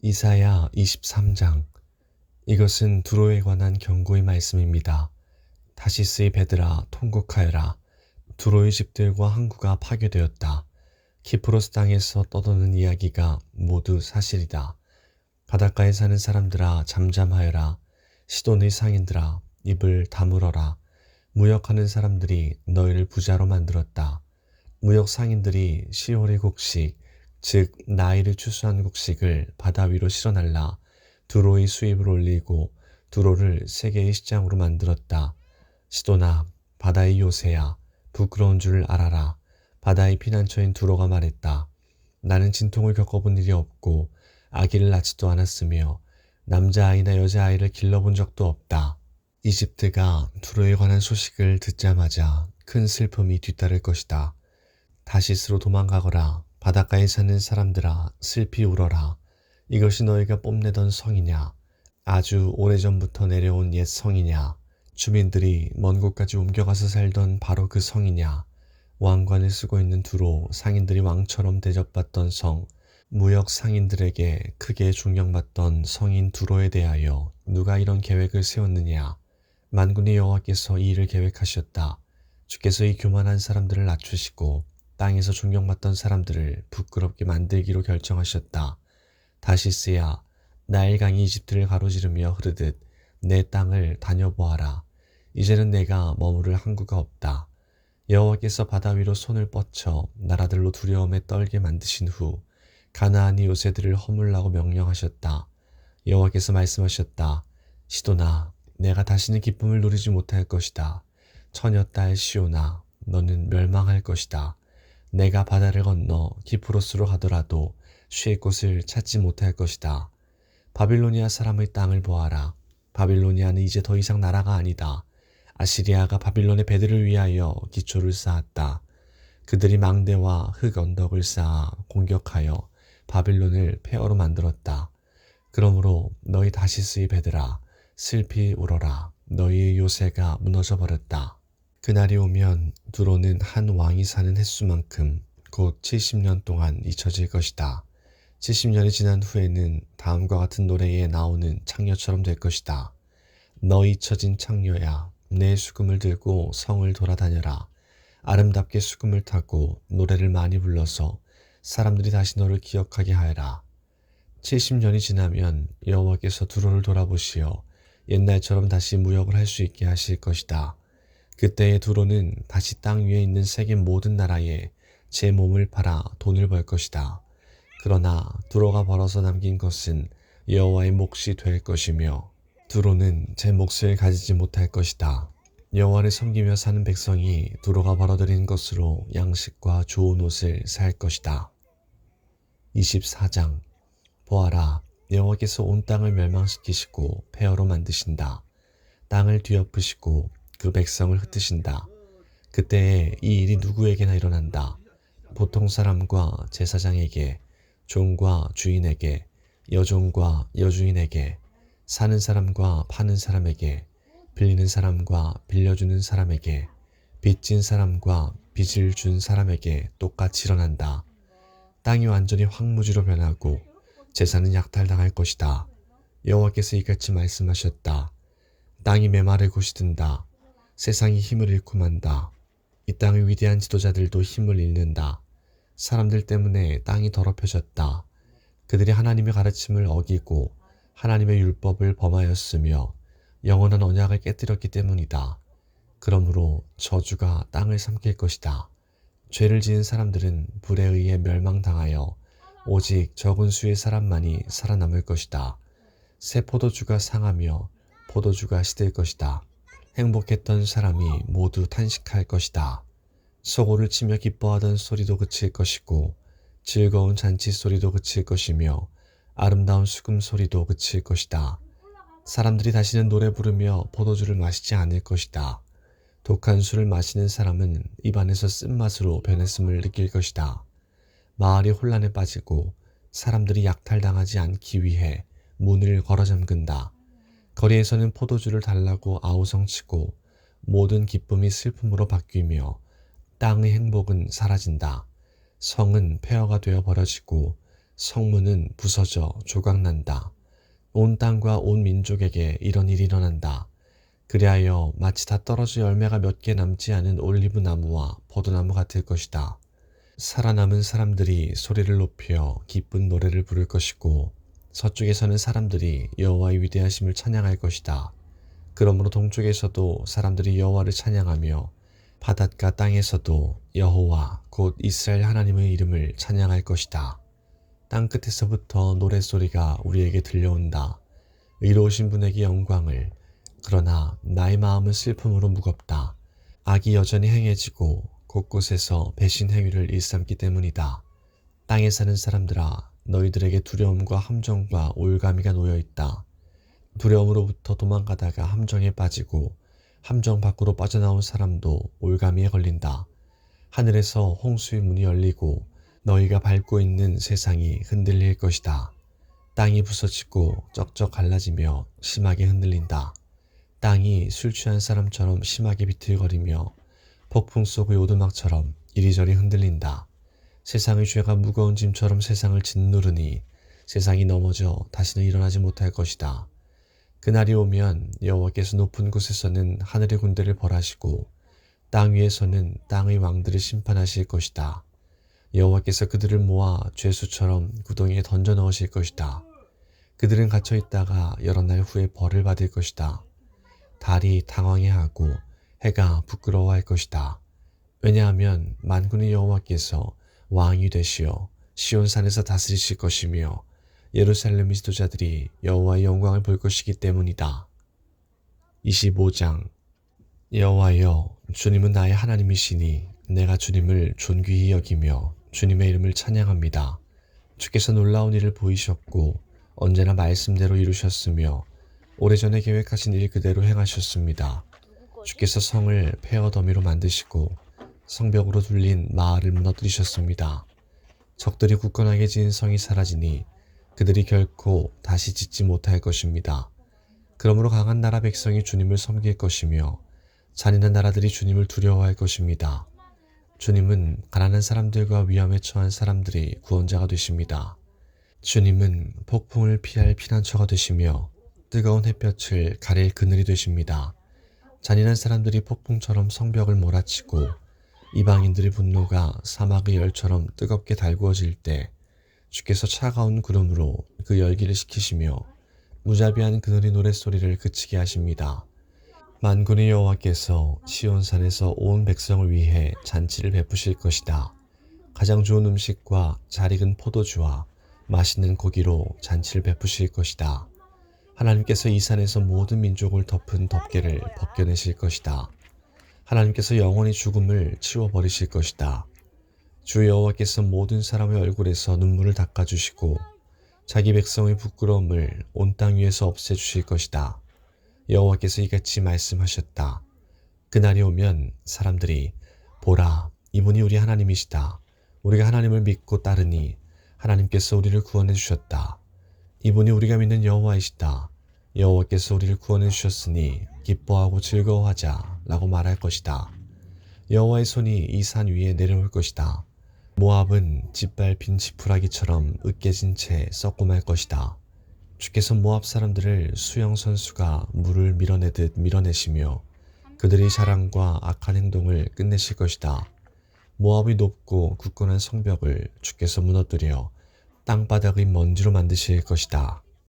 이사야 23장. 이것은 두로에 관한 경고의 말씀입니다. 다시스의 베드라 통곡하여라. 두로의 집들과 항구가 파괴되었다. 키프로스 땅에서 떠도는 이야기가 모두 사실이다. 바닷가에 사는 사람들아 잠잠하여라. 시돈의 상인들아 입을 다물어라. 무역하는 사람들이 너희를 부자로 만들었다. 무역 상인들이 시올의 곡식, 즉 나일을 추수한 곡식을 바다 위로 실어날라 두로의 수입을 올리고 두로를 세계의 시장으로 만들었다. 시도나 바다의 요새야 부끄러운 줄 알아라. 바다의 피난처인 두로가 말했다. 나는 진통을 겪어본 일이 없고 아기를 낳지도 않았으며 남자아이나 여자아이를 길러본 적도 없다. 이집트가 두로에 관한 소식을 듣자마자 큰 슬픔이 뒤따를 것이다. 다시스로 도망가거라. 바닷가에 사는 사람들아 슬피 울어라. 이것이 너희가 뽐내던 성이냐? 아주 오래전부터 내려온 옛 성이냐? 주민들이 먼 곳까지 옮겨가서 살던 바로 그 성이냐? 왕관을 쓰고 있는 두로, 상인들이 왕처럼 대접받던 성, 무역 상인들에게 크게 존경받던 성인 두로에 대하여 누가 이런 계획을 세웠느냐? 만군의 여호와께서 이 일을 계획하셨다. 주께서 이 교만한 사람들을 낮추시고 땅에서 존경받던 사람들을 부끄럽게 만들기로 결정하셨다. 다시스야, 나일강이 이집트를 가로지르며 흐르듯 내 땅을 다녀보아라. 이제는 내가 머무를 항구가 없다. 여호와께서 바다 위로 손을 뻗쳐 나라들로 두려움에 떨게 만드신 후 가나안이 요새들을 허물라고 명령하셨다. 여호와께서 말씀하셨다. 시도나, 내가 다시는 기쁨을 누리지 못할 것이다. 처녀딸 시오나, 너는 멸망할 것이다. 내가 바다를 건너 키프로스로 가더라도 쉴 곳을 찾지 못할 것이다. 바빌로니아 사람의 땅을 보아라. 바빌로니아는 이제 더 이상 나라가 아니다. 아시리아가 바빌론의 배들을 위하여 기초를 쌓았다. 그들이 망대와 흙 언덕을 쌓아 공격하여 바빌론을 폐허로 만들었다. 그러므로 너희 다시스의 배들아 슬피 울어라. 너희의 요새가 무너져 버렸다. 그날이 오면 두로는 한 왕이 사는 횟수만큼 곧 70년 동안 잊혀질 것이다. 70년이 지난 후에는 다음과 같은 노래에 나오는 창녀처럼 될 것이다. 너 잊혀진 창녀야, 내 수금을 들고 성을 돌아다녀라. 아름답게 수금을 타고 노래를 많이 불러서 사람들이 다시 너를 기억하게 하여라. 70년이 지나면 여호와께서 두로를 돌아보시어 옛날처럼 다시 무역을 할 수 있게 하실 것이다. 그때의 두로는 다시 땅 위에 있는 세계 모든 나라에 제 몸을 팔아 돈을 벌 것이다. 그러나 두로가 벌어서 남긴 것은 여호와의 몫이 될 것이며 두로는 제 몫을 가지지 못할 것이다. 여호와를 섬기며 사는 백성이 두로가 벌어들인 것으로 양식과 좋은 옷을 살 것이다. 24장. 보아라, 여호와께서 온 땅을 멸망시키시고 폐허로 만드신다. 땅을 뒤엎으시고 그 백성을 흩으신다. 그때에 이 일이 누구에게나 일어난다. 보통 사람과 제사장에게, 종과 주인에게, 여종과 여주인에게, 사는 사람과 파는 사람에게, 빌리는 사람과 빌려주는 사람에게, 빚진 사람과 빚을 준 사람에게 똑같이 일어난다. 땅이 완전히 황무지로 변하고 재산은 약탈당할 것이다. 여호와께서 이같이 말씀하셨다. 땅이 메마르고 시든다. 세상이 힘을 잃고 만다. 이 땅의 위대한 지도자들도 힘을 잃는다. 사람들 때문에 땅이 더럽혀졌다. 그들이 하나님의 가르침을 어기고 하나님의 율법을 범하였으며 영원한 언약을 깨뜨렸기 때문이다. 그러므로 저주가 땅을 삼킬 것이다. 죄를 지은 사람들은 불에 의해 멸망당하여 오직 적은 수의 사람만이 살아남을 것이다. 새 포도주가 상하며 포도주가 시들 것이다. 행복했던 사람이 모두 탄식할 것이다. 소고를 치며 기뻐하던 소리도 그칠 것이고 즐거운 잔치 소리도 그칠 것이며 아름다운 수금 소리도 그칠 것이다. 사람들이 다시는 노래 부르며 포도주를 마시지 않을 것이다. 독한 술을 마시는 사람은 입안에서 쓴맛으로 변했음을 느낄 것이다. 마을이 혼란에 빠지고 사람들이 약탈당하지 않기 위해 문을 걸어 잠근다. 거리에서는 포도주를 달라고 아우성치고 모든 기쁨이 슬픔으로 바뀌며 땅의 행복은 사라진다. 성은 폐허가 되어 버려지고 성문은 부서져 조각난다. 온 땅과 온 민족에게 이런 일이 일어난다. 그리하여 마치 다 떨어져 열매가 몇 개 남지 않은 올리브 나무와 포도나무 같을 것이다. 살아남은 사람들이 소리를 높여 기쁜 노래를 부를 것이고 서쪽에서는 사람들이 여호와의 위대하심을 찬양할 것이다. 그러므로 동쪽에서도 사람들이 여호와를 찬양하며 바닷가 땅에서도 여호와 곧 이스라엘 하나님의 이름을 찬양할 것이다. 땅끝에서부터 노랫소리가 우리에게 들려온다. 의로우신 분에게 영광을. 그러나 나의 마음은 슬픔으로 무겁다. 악이 여전히 행해지고 곳곳에서 배신 행위를 일삼기 때문이다. 땅에 사는 사람들아, 너희들에게 두려움과 함정과 올가미가 놓여있다. 두려움으로부터 도망가다가 함정에 빠지고 함정 밖으로 빠져나온 사람도 올가미에 걸린다. 하늘에서 홍수의 문이 열리고 너희가 밟고 있는 세상이 흔들릴 것이다. 땅이 부서지고 쩍쩍 갈라지며 심하게 흔들린다. 땅이 술 취한 사람처럼 심하게 비틀거리며 폭풍 속의 오두막처럼 이리저리 흔들린다. 세상의 죄가 무거운 짐처럼 세상을 짓누르니 세상이 넘어져 다시는 일어나지 못할 것이다. 그날이 오면 여호와께서 높은 곳에서는 하늘의 군대를 벌하시고 땅 위에서는 땅의 왕들을 심판하실 것이다. 여호와께서 그들을 모아 죄수처럼 구덩이에 던져 넣으실 것이다. 그들은 갇혀 있다가 여러 날 후에 벌을 받을 것이다. 달이 당황해하고 해가 부끄러워할 것이다. 왜냐하면 만군의 여호와께서 왕이 되시어 시온산에서 다스리실 것이며 예루살렘 지도자들이 여호와의 영광을 볼 것이기 때문이다. 25장. 여호와여, 주님은 나의 하나님이시니 내가 주님을 존귀히 여기며 주님의 이름을 찬양합니다. 주께서 놀라운 일을 보이셨고 언제나 말씀대로 이루셨으며 오래전에 계획하신 일 그대로 행하셨습니다. 주께서 성을 폐허 더미로 만드시고 성벽으로 둘린 마을을 무너뜨리셨습니다. 적들이 굳건하게 지은 성이 사라지니 그들이 결코 다시 짓지 못할 것입니다. 그러므로 강한 나라 백성이 주님을 섬길 것이며 잔인한 나라들이 주님을 두려워할 것입니다. 주님은 가난한 사람들과 위험에 처한 사람들의 구원자가 되십니다. 주님은 폭풍을 피할 피난처가 되시며 뜨거운 햇볕을 가릴 그늘이 되십니다. 잔인한 사람들이 폭풍처럼 성벽을 몰아치고 이방인들의 분노가 사막의 열처럼 뜨겁게 달구어질 때 주께서 차가운 구름으로 그 열기를 식히시며 무자비한 그늘의 노랫소리를 그치게 하십니다. 만군의 여호와께서 시온산에서 온 백성을 위해 잔치를 베푸실 것이다. 가장 좋은 음식과 잘 익은 포도주와 맛있는 고기로 잔치를 베푸실 것이다. 하나님께서 이 산에서 모든 민족을 덮은 덮개를 벗겨내실 것이다. 하나님께서 영원히 죽음을 치워버리실 것이다. 주 여호와께서 모든 사람의 얼굴에서 눈물을 닦아주시고 자기 백성의 부끄러움을 온 땅 위에서 없애주실 것이다. 여호와께서 이같이 말씀하셨다. 그날이 오면 사람들이 보라, 이분이 우리 하나님이시다. 우리가 하나님을 믿고 따르니 하나님께서 우리를 구원해 주셨다. 이분이 우리가 믿는 여호와이시다. 여호와께서 우리를 구원해 주셨으니 기뻐하고 즐거워하자 라고 말할 것이다. 여호와의 손이 이 산 위에 내려올 것이다. 모압은 짓밟힌 지푸라기처럼 으깨진 채 썩고 말 것이다. 주께서 모압 사람들을 수영 선수가 물을 밀어내듯 밀어내시며 그들의 자랑과 악한 행동을 끝내실 것이다. 모압의 높고 굳건한 성벽을 주께서 무너뜨려 땅바닥의 먼지로 만드실 것이다.